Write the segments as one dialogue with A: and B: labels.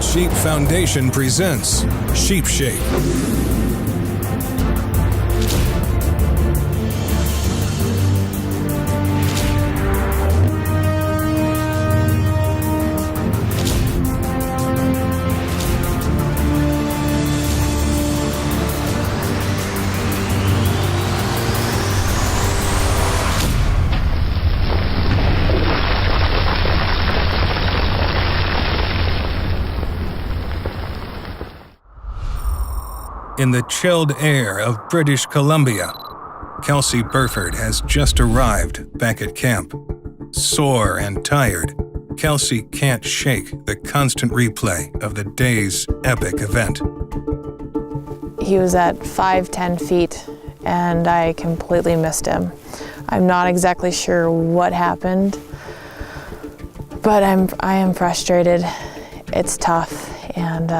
A: Wild Sheep Foundation presents Sheep Shape. In the chilled air of British Columbia, Kelsey Burford has just arrived back at camp. Sore and tired, Kelsey can't shake the constant replay of the day's epic event.
B: He was at 5-10 feet, and I completely missed him. I'm not exactly sure what happened, but I am frustrated. It's tough, and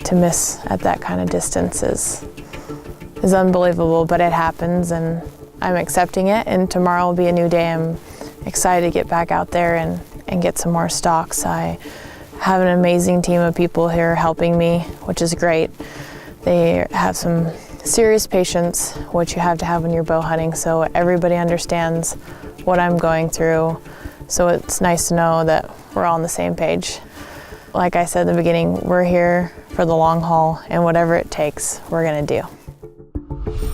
B: to miss at that kind of distance is unbelievable, but it happens, and I'm accepting it, and tomorrow will be a new day. I'm excited to get back out there and get some more stalks. I have an amazing team of people here helping me, which is great. They have some serious patience, which you have to have when you're bow hunting, so everybody understands what I'm going through. So it's nice to know that we're all on the same page. Like I said at the beginning, we're here for the long haul, and whatever it takes, we're gonna do.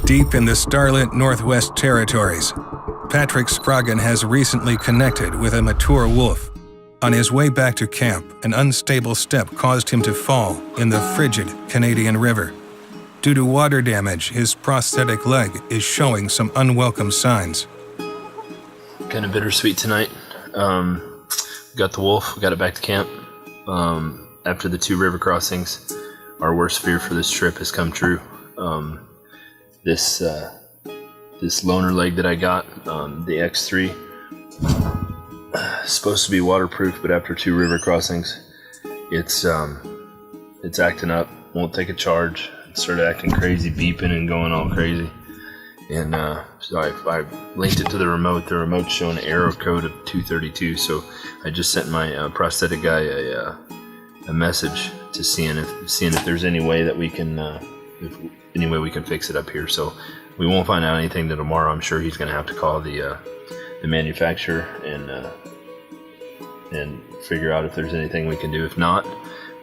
A: Deep in the starlit Northwest Territories, Patrick Scroggin has recently connected with a mature wolf. On his way back to camp, an unstable step caused him to fall in the frigid Canadian River. Due to water damage, his prosthetic leg is showing some unwelcome signs.
C: Kind of bittersweet tonight. Got the wolf, got it back to camp. After the 2 river crossings, our worst fear for this trip has come true. This loaner leg that I got, the X3, is supposed to be waterproof, but after 2 river crossings, it's acting up, won't take a charge. It started acting crazy, beeping and going all crazy. And so I linked it to the remote. The remote's showing an error code of 232, so I just sent my prosthetic guy a message to seeing if there's any way that we can fix it up here. So we won't find out anything till tomorrow. I'm sure he's going to have to call the manufacturer and figure out if there's anything we can do. If not,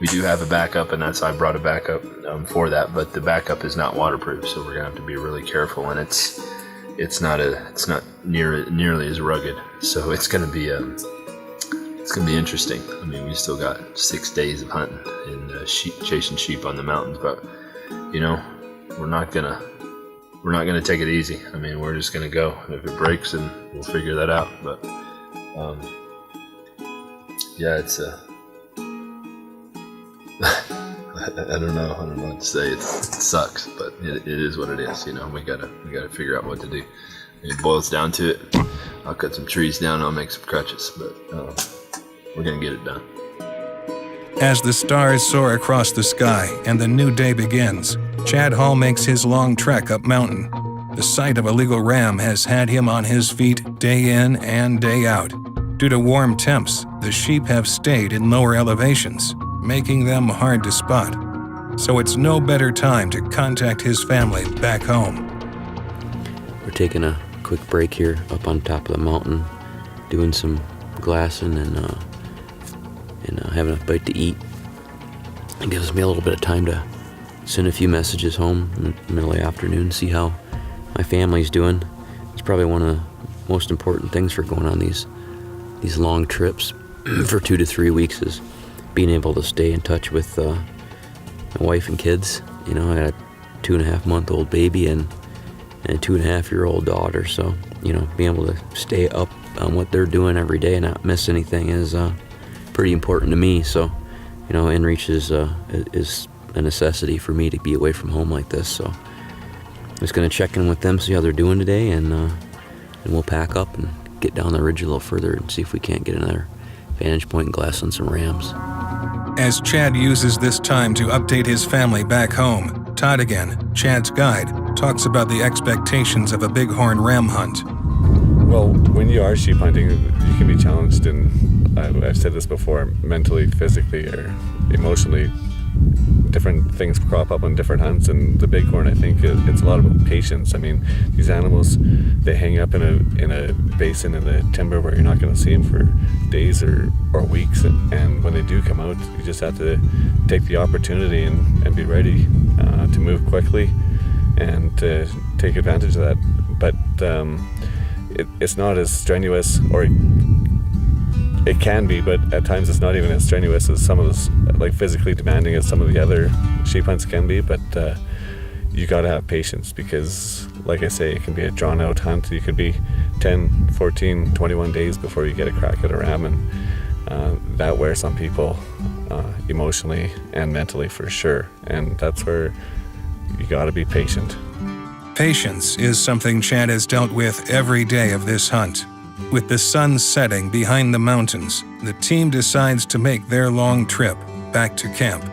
C: we do have a backup, and that's I brought a backup for that. But the backup is not waterproof, so we're going to have to be really careful. And it's not nearly as rugged, so it's going to be interesting. I mean, we still got 6 days of hunting and chasing sheep on the mountains, but you know, we're not gonna take it easy. I mean, we're just gonna go. If it breaks, then we'll figure that out. But yeah, it's I don't know what to say. It sucks, but it is what it is. You know, we gotta figure out what to do. It boils down to it. I'll cut some trees down. I'll make some crutches, but we're gonna get it done.
A: As the stars soar across the sky and the new day begins, Chad Hall makes his long trek up mountain. The sight of a legal ram has had him on his feet day in and day out. Due to warm temps, the sheep have stayed in lower elevations, making them hard to spot. So it's no better time to contact his family back home.
D: We're taking a quick break here up on top of the mountain, doing some glassing and having a bite to eat. It gives me a little bit of time to send a few messages home in the middle of the afternoon, see how my family's doing. It's probably one of the most important things for going on these long trips for 2 to 3 weeks is being able to stay in touch with my wife and kids. You know, I got a 2.5-month-old baby and a 2.5-year-old daughter, so you know, being able to stay up on what they're doing every day and not miss anything is pretty important to me. So, you know, inReach is a necessity for me to be away from home like this. So I'm just gonna check in with them, see how they're doing today, and we'll pack up and get down the ridge a little further and see if we can't get another vantage point and glass on some rams.
A: As Chad uses this time to update his family back home, Todd again, Chad's guide, talks about the expectations of a bighorn ram hunt.
E: Well, when you are sheep hunting, you can be challenged in I've said this before, mentally, physically, or emotionally, different things crop up on different hunts, and the bighorn, I think it's a lot about patience. I mean, these animals, they hang up in a basin in the timber where you're not going to see them for days or weeks, and when they do come out, you just have to take the opportunity and be ready to move quickly and to take advantage of that. But it's not as strenuous, or it can be, but at times it's not even as strenuous as some of this, like physically demanding as some of the other sheep hunts can be. But you got to have patience, because like I say, it can be a drawn out hunt. You could be 10, 14, 21 days before you get a crack at a ram, and that wears on people emotionally and mentally for sure. And that's where you got to be patient.
A: Patience is something Chad has dealt with every day of this hunt. With the sun setting behind the mountains, the team decides to make their long trip back to camp.